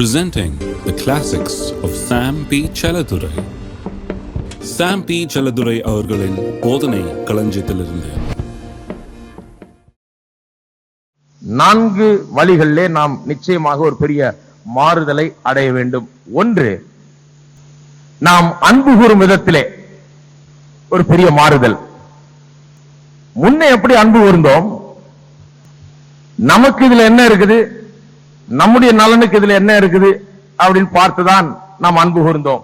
Presenting the classics of Sam P. Chaladurai. Sam P. Chaladurai அவர்களின் போதனை களஞ்சியத்திலிருந்து 4 வழிகளிலே நாம் நிச்சயமாக ஒரு பெரிய மாறுதலை அடைய வேண்டும். ஒன்று, நாம் அன்பு கூறும் விதத்திலே ஒரு பெரிய மாறுதல். முன்ன எப்படி அன்பு கூர்ந்தோம், நமக்கு இதுல என்ன இருக்குது, நம்முடைய நலனுக்கு இதுல என்ன இருக்குது அப்படின்னு பார்த்துதான் நாம் அன்பு கூர்ந்தோம்.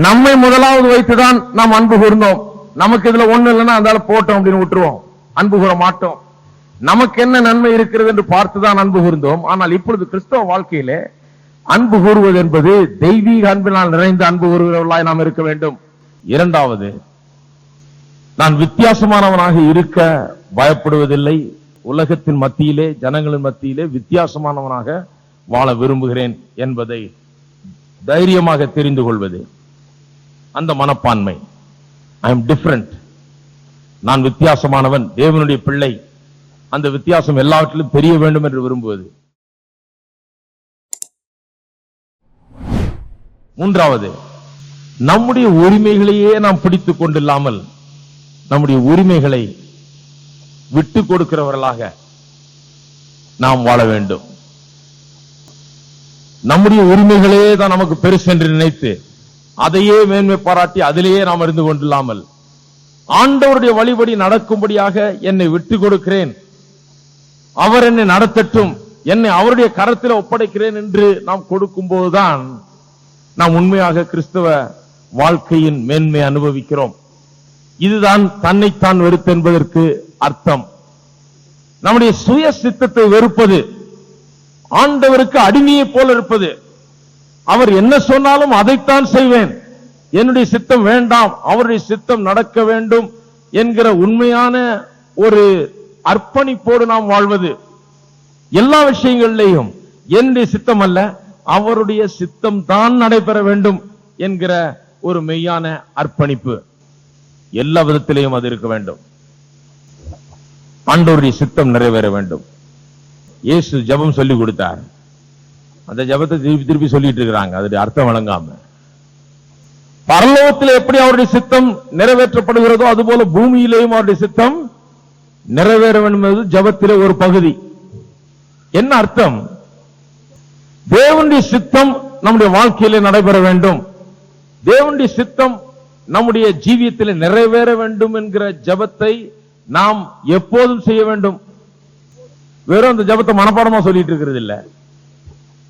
நம்மை முதலாவது வைத்துதான் நாம் அன்பு கூர்ந்தோம். நமக்கு இதுல ஒண்ணு இல்லைன்னா அந்தால போட்டோம் அப்படின்னு விட்டுருவோம், அன்பு கூற மாட்டோம். நமக்கு என்ன நன்மை இருக்கிறது என்று பார்த்துதான் அன்பு கூர்ந்தோம். ஆனால் இப்பொழுது கிறிஸ்தவ வாழ்க்கையிலே அன்பு கூறுவது என்பது தெய்வீக அன்பினால் நிறைந்த அன்பு கூறுகிறவர்களாய் நாம் இருக்க வேண்டும். இரண்டாவது, நான் வித்தியாசமானவனாக இருக்க பயப்படுவதில்லை. உலகத்தின் மத்தியிலே, ஜனங்களின் மத்தியிலே வித்தியாசமானவனாக வாழ விரும்புகிறேன் என்பதை தைரியமாக தெரிந்து கொள்வது, அந்த மனப்பான்மை. ஐ எம் டிஃபரண்ட், நான் வித்தியாசமானவன், தேவனுடைய பிள்ளை, அந்த வித்தியாசம் எல்லாவற்றிலும் தெரிய வேண்டும் என்று விரும்புவது. மூன்றாவது, நம்முடைய உரிமைகளையே நாம் பிடித்துக் கொண்டில்லாமல் நம்முடைய உரிமைகளை விட்டு கொடுக்கிறவர்களாக நாம் வாழ வேண்டும். நம்முடைய உரிமைகளே தான் நமக்கு பெருசு என்று நினைத்து அதையே மேன்மை பாராட்டி அதிலேயே நாம் இருந்து கொண்டில்லாமல் ஆண்டவருடைய வழிபடி நடக்கும்படியாக என்னை விட்டு கொடுக்கிறேன், அவர் என்னை நடத்தட்டும், என்னை அவருடைய கரத்தில் ஒப்படைக்கிறேன் என்று நாம் கொடுக்கும் போதுதான் நாம் உண்மையாக கிறிஸ்தவ வாழ்க்கையின் மேன்மை அனுபவிக்கிறோம். இதுதான் தன்னைத்தான் வெறுத்து என்பதற்கு அர்த்தம். நம்முடைய சுய சித்தத்தை வெறுப்பது, ஆண்டவருக்கு அடிமையை போல இருப்பது. அவர் என்ன சொன்னாலும் அதைத்தான் செய்வேன், என்னுடைய சித்தம் வேண்டாம், அவருடைய சித்தம் நடக்க வேண்டும் என்கிற உண்மையான ஒரு அர்ப்பணிப்போடு நாம் வாழ்வது. எல்லா விஷயங்களிலேயும் என்னுடைய சித்தம் அல்ல, அவருடைய சித்தம் தான் நடைபெற வேண்டும் என்கிற ஒரு மெய்யான அர்ப்பணிப்பு எல்லா விதத்திலேயும் அது இருக்க வேண்டும். ஆண்டவருடைய சித்தம் நிறைவேற வேண்டும். இயேசு ஜெபம் சொல்லி கொடுத்தார், அந்த ஜெபத்தை திருப்பி திருப்பி சொல்லிட்டு இருக்கிறாங்க, அதோட அர்த்தம் வழங்காம. பரலோகத்தில் எப்படி அவருடைய சித்தம் நிறைவேற்றப்படுகிறதோ அதுபோல பூமியிலேயும் அவருடைய சித்தம் நிறைவேற வேண்டும் என்பது ஜெபத்திலே ஒரு பகுதி. என்ன அர்த்தம்? தேவனுடைய சித்தம் நம்முடைய வாழ்க்கையிலே நடைபெற வேண்டும், தேவனுடைய சித்தம் நம்முடைய ஜீவியத்தில் நிறைவேற வேண்டும் என்கிற ஜெபத்தை நாம் எப்போதும் செய்ய வேண்டும். வெறும் அந்த ஜெபத்தை மனப்பாடமா சொல்லிட்டு இருக்கிறது இல்ல,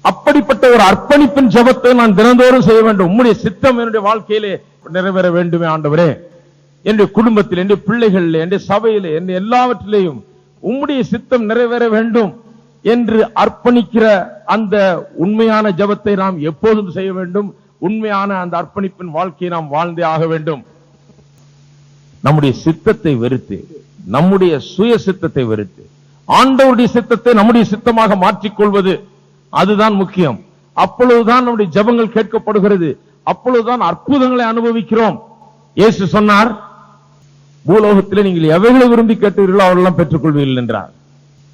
அப்படிப்பட்ட ஒரு அர்ப்பணிப்பின் ஜெபத்தை நான் தினந்தோறும் செய்ய வேண்டும். உம்முடைய சித்தம் என்னுடைய வாழ்க்கையிலே நிறைவேற வேண்டுமே ஆண்டவரே, என்னுடைய குடும்பத்தில், என்னுடைய பிள்ளைகளில், என்னுடைய சபையிலே, என்னுடைய எல்லாவற்றிலேயும் உம்முடைய சித்தம் நிறைவேற வேண்டும் என்று அர்ப்பணிக்கிற அந்த உண்மையான ஜெபத்தை நாம் எப்போதும் செய்ய வேண்டும். உண்மையான அந்த அர்ப்பணிப்பின் வாழ்க்கையை நாம் வாழ்ந்தே ஆக வேண்டும். நம்முடைய சித்தத்தை வெறுத்து, நம்முடைய சுய சித்தத்தை வெறுத்து ஆண்டவருடைய சித்தத்தை நம்முடைய சித்தமாக மாற்றிக்கொள்வது, அதுதான் முக்கியம். அப்பொழுதுதான் நம்முடைய ஜெபங்கள் கேட்கப்படுகிறது, அப்பொழுதுதான் அற்புதங்களை அனுபவிக்கிறோம். இயேசு சொன்னார், பூலோகத்தில் நீங்கள் எவைகளை விரும்பி கேட்கிறீர்களோ அவர்களெல்லாம் பெற்றுக்கொள்வீர்கள் என்றார்.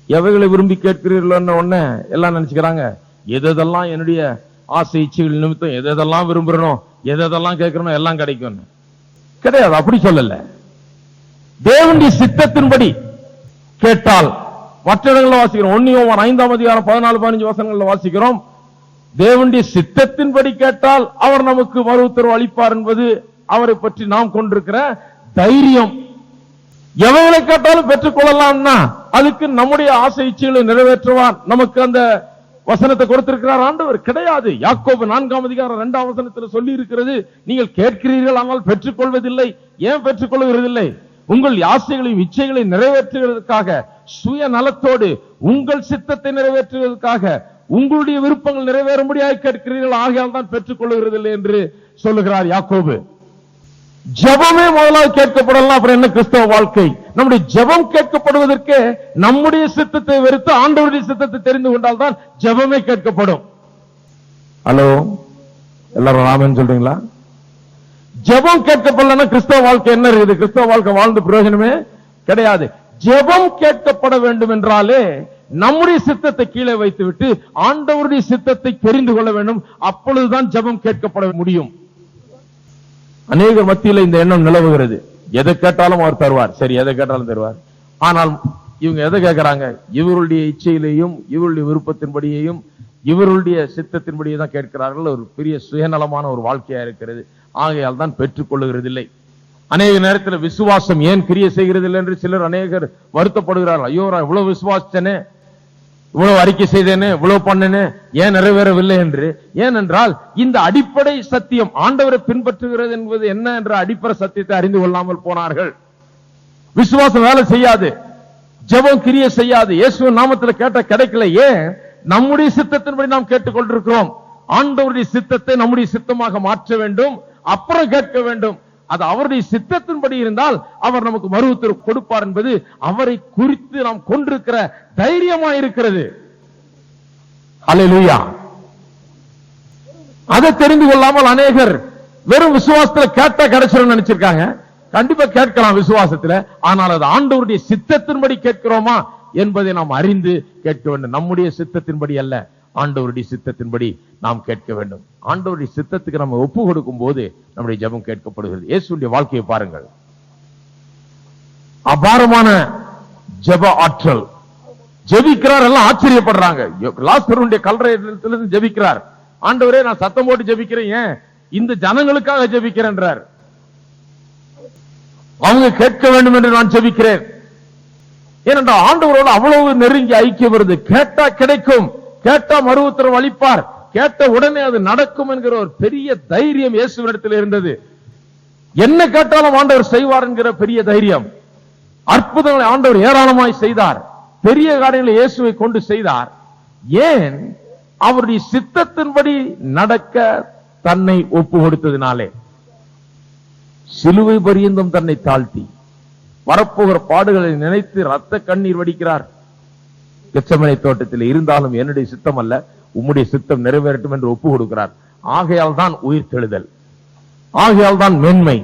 எவைகளை விரும்பி கேட்கிறீர்களோ ஒண்ணு எல்லாம் நினைச்சுக்கிறாங்க, எதெல்லாம் என்னுடைய ஆசை இச்சைகள் நிமித்தம் எதெல்லாம் விரும்புறனோ, எதெல்லாம் கேட்கிறனோ எல்லாம் கிடைக்கும். கிடையாது, அப்படி சொல்லல. தேவனுடைய சித்தத்தின்படி கேட்டால், மற்ற இடங்களில் வாசிக்கிறோம், 1 யோவான் 5ஆம் அதிகாரம் 14-15 வசனங்களில் வாசிக்கிறோம், தேவனுடைய சித்தத்தின்படி கேட்டால் அவர் நமக்கு மறு உத்தரவு அளிப்பார் என்பது அவரை பற்றி நாம் கொண்டிருக்கிற தைரியம். எவைகளை கேட்டாலும் பெற்றுக்கொள்ளலாம்னா அதுக்கு நம்முடைய ஆசை இச்சைகளை நிறைவேற்றுவான் நமக்கு அந்த வசனத்தை கொடுத்திருக்கிறார் ஆண்டவர். கிடையாது. யாக்கோபு 4ஆம் அதிகாரம் 2ஆம் வசனத்தில் சொல்லி இருக்கிறது, நீங்கள் கேட்கிறீர்கள் ஆனால் பெற்றுக்கொள்வதில்லை. ஏன் பெற்றுக்கொள்வதில்லை? உங்கள் ஆசைகளையும் இச்சைகளையும் நிறைவேற்றுவதற்காக, சுய நலத்தோடு உங்கள் சித்தத்தை நிறைவேற்றுவதற்காக, உங்களுடைய விருப்பங்கள் நிறைவேறும்படியாக கேட்கிறீர்கள், ஆகையால் தான் பெற்றுக்கொள்வதில்லை என்று சொல்லுகிறார் யாக்கோபு. ஜெபமே முதலாவது கேட்கப்படலாம், அப்புறம் என்ன கிறிஸ்தவ வாழ்க்கை? நம்முடைய ஜெபம் கேட்கப்படுவதற்கு நம்முடைய சித்தத்தை வெறுத்து ஆண்டவருடைய சித்தத்தை தெரிந்து கொண்டால் தான் ஜெபமே கேட்கப்படும். ஹலோ, எல்லாரும் ஆமென் சொல்றீங்களா? ஜெபம் கேட்கப்படலன்னா கிறிஸ்தவ வாழ்க்கை என்ன இருக்குது? கிறிஸ்தவ வாழ்க்கை வாழ்ந்த பிரயோஜனமே கிடையாது. ஜெபம் கேட்கப்பட வேண்டும் என்றாலே நம்முடைய சித்தத்தை கீழே வைத்துவிட்டு ஆண்டவருடைய சித்தத்தை தெரிந்து கொள்ள வேண்டும். அப்பொழுதுதான் ஜெபம் கேட்கப்பட முடியும். அநேக மத்தியில் இந்த எண்ணம் நிலவுகிறது. எதை கேட்டாலும் அவர் தருவார். சரி, எதை கேட்டாலும் தருவார். ஆனால் இவங்க எதை கேட்கிறாங்க? இவருடைய இச்சையிலேயும் இவருடைய விருப்பத்தின்படியையும் இவருடைய சித்தத்தின்படியே தான் கேட்கிறார்கள். ஒரு பெரிய சுயநலமான ஒரு வாழ்க்கையா இருக்கிறது. ஆகையால் தான் பெற்றுக் கொள்ளுகிறது இல்லை. அநேக நேரத்தில் விசுவாசம் ஏன் கிரியை செய்கிறது இல்லை என்று சிலர் அநேகர் வருத்தப்படுகிறார்கள். ஐயோ, நான் இவ்வளவு விசுவாசித்தேனே, இவ்வளவு அறிக்கை செய்தேனே, இவ்வளவு பண்ணனே, ஏன் நிறைவேறவில்லை என்று. ஏனென்றால் இந்த அடிப்படை சத்தியம் ஆண்டவரை பின்பற்றுகிறது என்பது என்ன என்ற அடிப்படை சத்தியத்தை அறிந்து கொள்ளாமல் போனார்கள். விசுவாசம் வேலை செய்யாது, ஜெபம் கிரியை செய்யாது. இயேசுவின் நாமத்தில் கேட்ட கிடைக்கல. ஏன்? நம்முடைய சித்தத்தின்படி நாம் கேட்டுக்கொண்டிருக்கிறோம். ஆண்டவருடைய சித்தத்தை நம்முடைய சித்தமாக மாற்ற வேண்டும், அப்புறம் கேட்க வேண்டும். அது அவருடைய சித்தத்தின்படி இருந்தால் அவர் நமக்கு மறு உத்தரவு கொடுப்பார் என்பது அவரை குறித்து நாம் கொண்டிருக்கிற தைரியமா இருக்கிறது. அல்லேலூயா. அதை தெரிந்து கொள்ளாமல் அநேகர் வெறும் விசுவாசத்துல கேட்டா கிடைச்சிரும் நினைச்சிருக்காங்க. கண்டிப்பா கேட்கலாம் விசுவாசத்துல. ஆனால் அது ஆண்டவருடைய சித்தத்தின்படி கேட்கிறோமா என்பதை நாம் அறிந்து கேட்க வேண்டும். நம்முடைய சித்தத்தின்படி அல்ல, ஆண்டவருடைய சித்தத்தின்படி நாம் கேட்க வேண்டும். ஆண்டவருடைய சித்தத்துக்கு நம்ம ஒப்பு கொடுக்கும் போது நம்முடைய ஜெபம் கேட்கப்படுகிறது. இயேசுடைய வாழ்க்கையை பாருங்கள். அபாரமான ஜெப ஆற்றல். ஜெபிக்கிறார், எல்லாம் ஆச்சரியப்படுறாங்க. லாசருடைய கல்லறையிலிருந்து ஜெபிக்கிறார். ஆண்டவரே, நான் சத்தம் போட்டு ஜெபிக்கிறேன், ஏன்? இந்த ஜனங்களுக்காக ஜெபிக்கிறேன்றார். அவங்க கேட்க வேண்டும் என்று நான் ஜெபிக்கிறேன். ஏனென்றால் ஆண்டவரோடு அவ்வளவு நெருங்கி ஐக்கியம் வருது. கேட்டா கிடைக்கும், கேட்டா மறு உத்தரவு அளிப்பார், கேட்ட உடனே அது நடக்கும் என்கிற ஒரு பெரிய தைரியம் இயேசுவினிடத்தில் இருந்தது. என்ன கேட்டாலும் ஆண்டவர் செய்வார் என்கிற பெரிய தைரியம். அற்புதங்களை ஆண்டவர் ஏராளமாய் செய்தார். பெரிய காரியங்களை இயேசுவை கொண்டு செய்தார். ஏன்? அவருடைய சித்தத்தின்படி நடக்க தன்னை ஒப்பு கொடுத்ததினாலே. சிலுவை பரியந்தம் தன்னை தாழ்த்தி வரப்போகிற பாடுகளை நினைத்து ரத்த கண்ணீர் வடிக்கிறார். கெத்செமனே தோட்டத்தில் இருந்தாலும் என்னுடைய சித்தம் அல்ல, உம்முடைய சித்தம் நிறைவேறட்டும் என்று ஒப்பு கொடுக்கிறார். ஆகையால் தான் உயிர் தெழுதல், ஆகையால் தான் மேன்மை,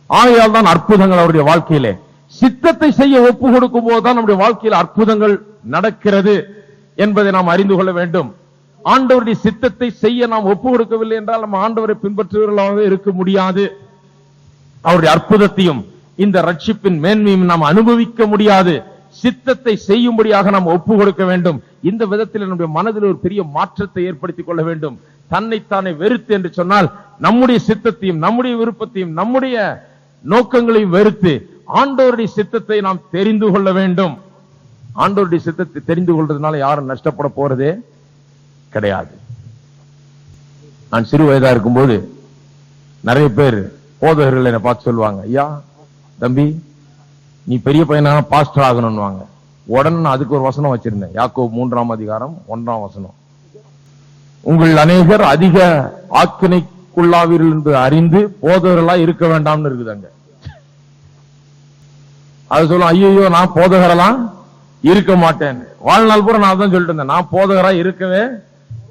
ஆகையால் தான் அற்புதங்கள் அவருடைய வாழ்க்கையிலே. சித்தத்தை செய்ய ஒப்பு கொடுக்கும் போதுதான் நம்முடைய வாழ்க்கையில் அற்புதங்கள் நடக்கிறது என்பதை நாம் அறிந்து கொள்ள வேண்டும். ஆண்டவருடைய சித்தத்தை செய்ய நாம் ஒப்பு கொடுக்கவில்லை என்றால் நம்ம ஆண்டவரை பின்பற்றுவர்களாக இருக்க முடியாது. அவருடைய அற்புதத்தையும் இந்த ரட்சிப்பின் மேன்மையும் நாம் அனுபவிக்க முடியாது. சித்தத்தை செய்யும்படியாக நாம் ஒப்பு கொடுக்க வேண்டும். இந்த விதத்தில் நம்முடைய மனதில் ஒரு பெரிய மாற்றத்தை ஏற்படுத்திக் கொள்ள வேண்டும். தன்னைத்தானே வெறுத்து என்று சொன்னால் நம்முடைய சித்தத்தையும் நம்முடைய விருப்பத்தையும் நம்முடைய நோக்கங்களையும் வெறுத்து ஆண்டவருடைய சித்தத்தை நாம் தெரிந்து கொள்ள வேண்டும். ஆண்டவருடைய சித்தத்தை தெரிந்து கொள்றதுனால யாரும் நஷ்டப்பட போறதே கிடையாது. நான் சிறு வயதா இருக்கும்போது நிறைய பேர் போதகர்கள் என்னை பார்த்து சொல்லுவாங்க, ஐயா தம்பி நீ பெரிய பையனாக பாஸ்டர் ஆகணும்னுவாங்க. உடனே நான் அதுக்கு ஒரு வசனம் வச்சிருந்தேன், யாக்கோபு 3ஆம் அதிகாரம் 1ஆம் வசனம். உங்கள் அநேகர் அதிக ஆக்கினைக்குள்ளாவீர்கள் என்று அறிந்து போதகர்களா இருக்க வேண்டாம்னு இருக்குதாங்க. அது சொல்லும், ஐயோ நான் போதகரெல்லாம் இருக்க மாட்டேன். வாழ்நாள் பூரா நான் தான் சொல்லிட்டு இருந்தேன், நான் போதகரா இருக்கவே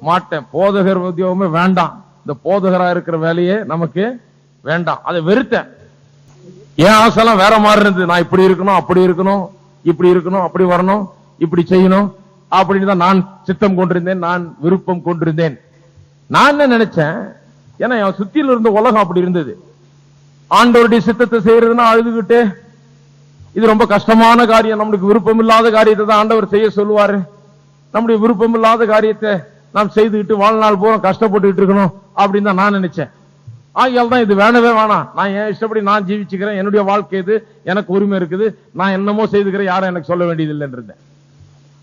மாட்டேன், போதகர் உத்தியோகமே வேண்டாம், இந்த போதகரா இருக்கிற வேலையே நமக்கு வேண்டாம், அதை வெறுத்தேன். என் ஆசைலாம் வேற மாதிரி இருந்தது. நான் இப்படி இருக்கணும், அப்படி இருக்கணும், இப்படி இருக்கணும், அப்படி வரணும், இப்படி செய்யணும் அப்படின்னு தான் நான் சித்தம் கொண்டிருந்தேன், நான் விருப்பம் கொண்டிருந்தேன். நான் என்ன நினைச்சேன், ஏன்னா என் சுத்தியில் இருந்த உலகம் அப்படி இருந்தது. ஆண்டவருடைய சித்தத்தை செய்யறதுன்னா அழுதுகிட்டு இது ரொம்ப கஷ்டமான காரியம், நம்மளுக்கு விருப்பம் இல்லாத காரியத்தை தான் ஆண்டவர் செய்ய சொல்லுவாரு, நம்முடைய விருப்பம் இல்லாத காரியத்தை நாம் செய்துகிட்டு வாழ்நாள் பூரா கஷ்டப்பட்டுக்கிட்டு இருக்கணும் அப்படின்னு தான் நான் நினைச்சேன். ஆகையால் தான் இது வேணவே வேணாம், நான் என் இஷ்டப்படி நான் ஜீவிச்சுக்கிறேன், என்னுடைய வாழ்க்கை இது, எனக்கு உரிமை இருக்குது, நான் என்னமோ செய்துக்கிறேன், யாரும் எனக்கு சொல்ல வேண்டியது இல்லைன்னு இருந்தேன்.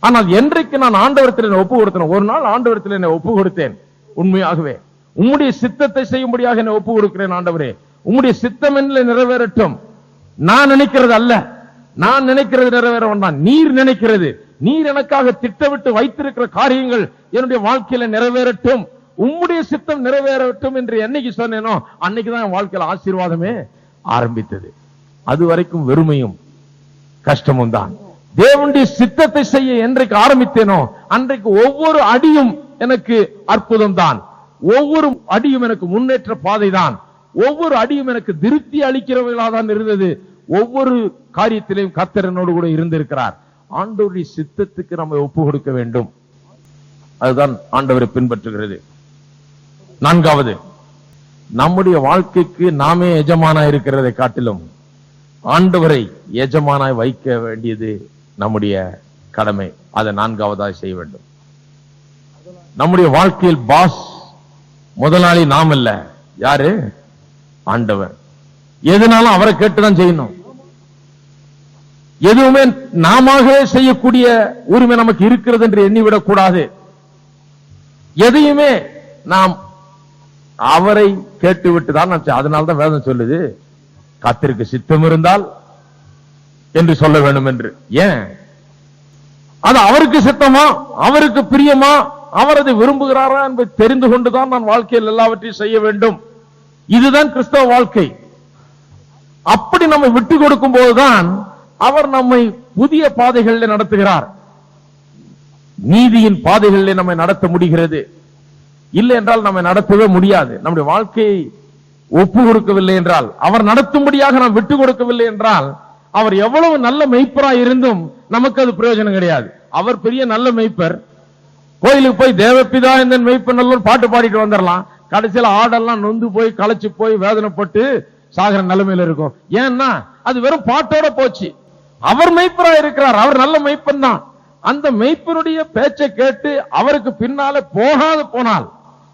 ஆனால் என்றைக்கு நான் ஆண்டவரத்தில் என்னை ஒப்பு கொடுத்தேன், ஒரு நாள் ஆண்டவரத்தில் என்னை ஒப்பு கொடுத்தேன், உண்மையாகவே உம்முடைய சித்தத்தை செய்யும்படியாக என்னை ஒப்பு கொடுக்கிறேன் ஆண்டவரே, உம்முடைய சித்தம் என்ன நிறைவேறட்டும், நான் நினைக்கிறது அல்ல, நான் நினைக்கிறது நிறைவேற வேண்டாம், நீர் நினைக்கிறது, நீர் எனக்காக திட்டமிட்டு வைத்திருக்கிற காரியங்கள் என்னுடைய வாழ்க்கையில நிறைவேறட்டும், உம்முடைய சித்தம் நிறைவேறட்டும் என்று என்னைக்கு சொன்னேனோ அன்னைக்குதான் என் வாழ்க்கையில ஆசீர்வாதமே ஆரம்பித்தது. அது வரைக்கும் வெறுமையும் கஷ்டமும் தான். தேவனுடைய சித்தத்தை செய்ய என்றைக்கு ஆரம்பித்தேனோ அன்றைக்கு ஒவ்வொரு அடியும் எனக்கு அற்புதம் தான், ஒவ்வொரு அடியும் எனக்கு முன்னேற்ற பாதை தான், ஒவ்வொரு அடியும் எனக்கு திருப்தி அளிக்கிறவர்களாக தான் இருந்தது. ஒவ்வொரு காரியத்திலையும் கர்த்தர் என்னோடு கூட இருந்திருக்கிறார். ஆண்டவருடைய சித்தத்துக்கு நம்ம ஒப்பு கொடுக்க வேண்டும். அதுதான் ஆண்டவரை பின்பற்றுகிறது. நான்காவது, நம்முடைய வாழ்க்கைக்கு நாமே எஜமானாய் இருக்கிறதை காட்டிலும் ஆண்டவரை எஜமானாய் வைக்க வேண்டியது நம்முடைய கடமை. அதை நான்காவதாய் செய்ய வேண்டும். நம்முடைய வாழ்க்கையில் பாஸ், முதலாளி நாம் அல்ல. யாரு? ஆண்டவர். எதுனாலும் அவரை கேட்டுதான் செய்யணும். எதுவுமே நாமவே செய்யக்கூடிய உரிமை நமக்கு இருக்கிறது என்று எண்ணிவிடக் கூடாது. எதையுமே நாம் அவரை கேட்டுவிட்டுதான். அதனால்தான் வேதம் சொல்லுது, கர்த்தருக்கு சித்தம் இருந்தால் என்று சொல்ல வேண்டும் என்று. ஏன்? அது அவருக்கு சித்தமா, அவருக்கு பிரியமா, அவர் அதை விரும்புகிறாரா என்பதை தெரிந்து கொண்டுதான் நான் வாழ்க்கையில் எல்லாவற்றையும் செய்ய வேண்டும். இதுதான் கிறிஸ்தவ வாழ்க்கை. அப்படி நம்மை விட்டு கொடுக்கும் போதுதான் அவர் நம்மை புதிய பாதைகளில் நடத்துகிறார். நீதியின் பாதைகளில் நம்மை நடத்த முடிகிறது. இல்லை என்றால் நம்மை நடத்தவே முடியாது. நம்முடைய வாழ்க்கையை ஒப்பு கொடுக்கவில்லை என்றால், அவர் நடத்தும்படியாக நாம் விட்டு கொடுக்கவில்லை என்றால், அவர் எவ்வளவு நல்ல மெய்ப்பராய் இருந்தும் நமக்கு அது பிரயோஜனம் கிடையாது. அவர் பெரிய நல்ல மெய்ப்பர். கோயிலுக்கு போய் தேவப்பிதா இந்த மெய்ப்பர் நல்ல பாட்டு பாடிட்டு வந்துடலாம். கடைசியில் ஆடெல்லாம் நொந்து போய் களைச்சு போய் வேதனைப்பட்டு சாகர நிலைமையில இருக்கும். ஏன்னா அது வெறும் பாட்டோட போச்சு. அவர் மெய்ப்பராய் இருக்கிறார். அவர் நல்ல மெய்ப்பன் தான். அந்த மெய்ப்பனுடைய பேச்சை கேட்டு அவருக்கு பின்னால போகாது போனால்,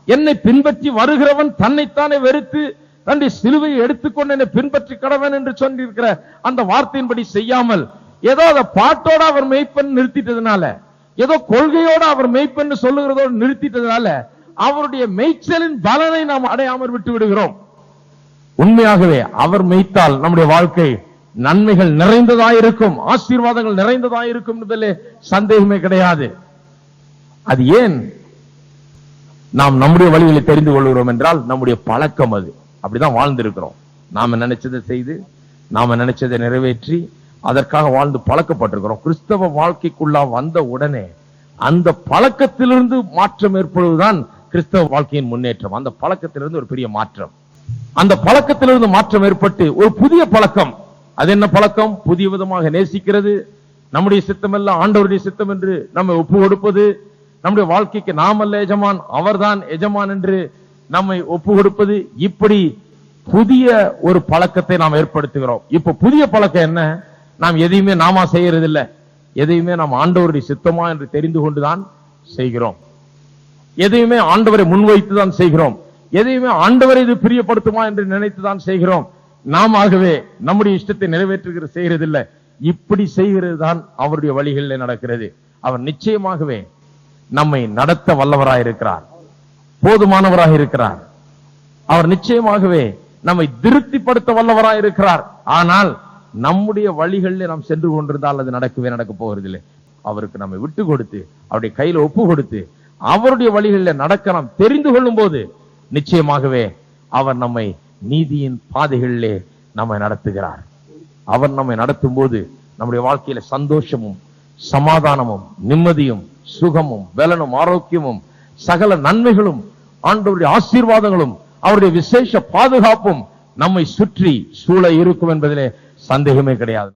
என்னை பின்பற்றி வருகிறவன் தன்னைத்தானே வெறுத்து தன்னுடைய சிலுவையை எடுத்துக்கொண்டு என்னை பின்பற்றி கடவன் என்று சொல்லியிருக்கிற அந்த வார்த்தையின்படி செய்யாமல், ஏதோ அதை பாட்டோட அவர் மெய்ப்பன் நிறுத்திட்டதுனால, ஏதோ கொள்கையோட அவர் மெய்ப்பன் சொல்லுகிறதோடு நிறுத்திட்டதுனால, அவருடைய மேய்ச்சலின் பலனை நாம் அடையாமல் விட்டு விடுகிறோம். உண்மையாகவே அவர் மேய்த்தால் நம்முடைய வாழ்க்கை நன்மைகள் நிறைந்ததாயிருக்கும், ஆசீர்வாதங்கள் நிறைந்ததாயிருக்கும் என்பதிலே சந்தேகமே கிடையாது. அது ஏன் நாம் நம்முடைய வழிகளை தெரிந்து கொள்கிறோம் என்றால், நம்முடைய பழக்கம் அது. அப்படிதான் வாழ்ந்திருக்கிறோம். நாம நினைச்சதை செய்து, நாம நினைச்சதை நிறைவேற்றி, அதற்காக வாழ்ந்து பழக்கப்பட்டிருக்கிறோம். கிறிஸ்தவ வாழ்க்கைக்குள்ளா வந்த உடனே அந்த பழக்கத்திலிருந்து மாற்றம் ஏற்படுவதுதான் கிறிஸ்தவ வாழ்க்கையின் முன்னேற்றம். அந்த பழக்கத்திலிருந்து ஒரு பெரிய மாற்றம், அந்த பழக்கத்திலிருந்து மாற்றம் ஏற்பட்டு ஒரு புதிய பழக்கம். அது என்ன பழக்கம்? புதிய விதமாக நேசிக்கிறது, நம்முடைய சித்தம் அல்ல ஆண்டவருடைய சித்தம் என்று நம்மை ஒப்பு கொடுப்பது, நம்முடைய வாழ்க்கைக்கு நாம் அல்ல எஜமான், அவர்தான் எஜமான் என்று நம்மை ஒப்பு கொடுப்பது. இப்படி புதிய ஒரு பழக்கத்தை நாம் ஏற்படுத்துகிறோம். இப்ப புதிய பழக்கம் என்ன? நாம் எதையுமே நாம செய்யறதில்லை. எதையுமே நாம் ஆண்டவருடைய சித்தமா என்று தெரிந்து கொண்டுதான் செய்கிறோம். எதையுமே ஆண்டவரை முன்வைத்துதான் செய்கிறோம். எதையுமே ஆண்டவரை இது பிரியப்படுத்துமா என்று நினைத்துதான் செய்கிறோம். நாமவே நம்முடைய இஷ்டத்தை நிறைவேற்றுகிற செய்கிறதில்லை. இப்படி செய்கிறது தான் அவருடைய வழிகளில் நடக்கிறது. அவர் நிச்சயமாகவே நம்மை நடத்த வல்லவராயிருக்கிறார், போதுமானவராக இருக்கிறார். அவர் நிச்சயமாகவே நம்மை திருப்திப்படுத்த வல்லவராயிருக்கிறார். ஆனால் நம்முடைய வழிகளில் நாம் சென்று கொண்டிருந்தால் அது நடக்க போகிறதில்லை. அவருக்கு நம்மை விட்டு கொடுத்து, அவருடைய கையில ஒப்பு கொடுத்து, அவருடைய வழிகளில் நடக்க நாம் தெரிந்து கொள்ளும் போது நிச்சயமாகவே அவர் நம்மை நீதியின் பாதைகளிலே நம்மை நடத்துகிறார். அவர் நம்மை நடத்தும் போது நம்முடைய வாழ்க்கையில சந்தோஷமும் சமாதானமும் நிம்மதியும் சுகமும் பலனும் ஆரோக்கியமும் சகல நன்மைகளும் ஆண்டவருடைய ஆசீர்வாதங்களும் அவருடைய விசேஷ பாதுகாப்பும் நம்மை சுற்றி சூழ இருக்கும் என்பதிலே சந்தேகமே கிடையாது.